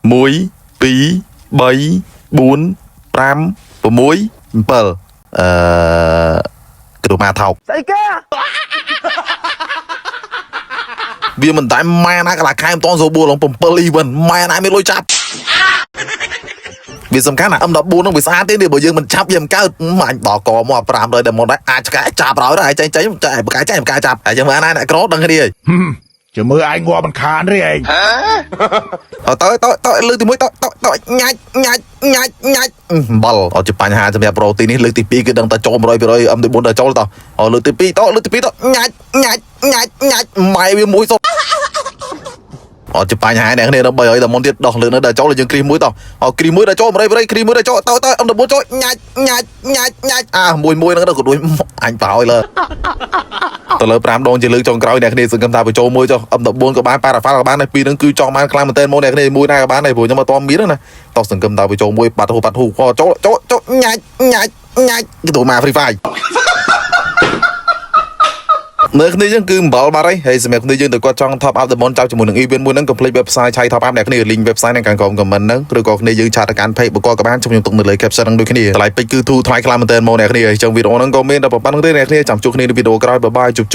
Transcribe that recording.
1 2 3 4 5 6 7กระดูกมาเท่าវាមិនតែម៉ែណាកន្លះខែមិនតន់សូបួលង7 event ម៉ែណាមានលុយចាប់វាសំខាន់ណា M14 ហ្នឹងវាស្អាតទេនេះបើយើងមិនចាប់វាមិនកើតអញបកកមក500តែមកដែរអាចឆ្កែចាប់ហើយដែរចេញចាបកាយចាប់ហើយចឹងមើលណាអ្នកក្រដឹងគ្នាจะมือไอ้งัวมันคานเรื่อยតើលើកទី1តើញ៉ាច់បលអត់ជាបញ្ហាសម្រាប់ប្រូទីនេះលើកទី2គឺដឹងតែចូល 100% M14 ដល់ចូលតើលើកទី2តញ៉ាច់ម៉ែវាមួយសុទ្ធអត់ជាបញ្ហាអ្នកគ្នាដល់300ដល់មុនទៀតដោះលើកនៅដល់ចូលយើងគ្រីមួយតគ្រីមួយដល់ចូល 100% គ្រីមួយដល់ចូលតើ M14 ចូលញ៉ាច់មួយហ្នឹងដល់ក៏ដូចអញបោយលើទៅលើ5ដងជាលើកចុងក្រោយអ្នកគ្នាសង្ឃឹមថាបញ្ចូលមួយចុះ M14 ក៏បានប៉ារ៉ាហ្វាល់ក៏បានដែរពីរហ្នឹងគឺចង់បានខ្លាំងមែនទែនមកអ្នកគ្នាមួយណាក៏បានដែរព្រោះខ្ញុំអត់ទាន់មានណាតោះសង្ឃឹមថាបញ្ចូលមួយបាត់ហូចូលញ៉ាច់គឺទៅមក Free Fire នៅគ្នាយើងគឺអំបលបាត់ហើយសម្រាប់គ្នាយើងទៅគាត់ចង់ top up តំបន់ចាប់ជាមួយនឹង event មួយហ្នឹងកុំភ្លេច website ឆៃ top up អ្នកគ្នា link website ហ្នឹងខាងក្រោម comment ហ្នឹងឬក៏គ្នាយើងឆាតទៅកាន់ page បកក៏បានខ្ញុំទុកនៅលើ caption ហ្នឹងដូចគ្នាតម្លៃពេជ្រគឺធូរថ្លៃខ្លាំងមែនទែនមកអ្នកគ្នាអញ្ចឹងវីដេអូហ្នឹងក៏មានតែប៉ុណ្្នឹងទេអ្នកគ្នាចាំជួបគ្នានៅវីដេអូក្រោយបាយជប់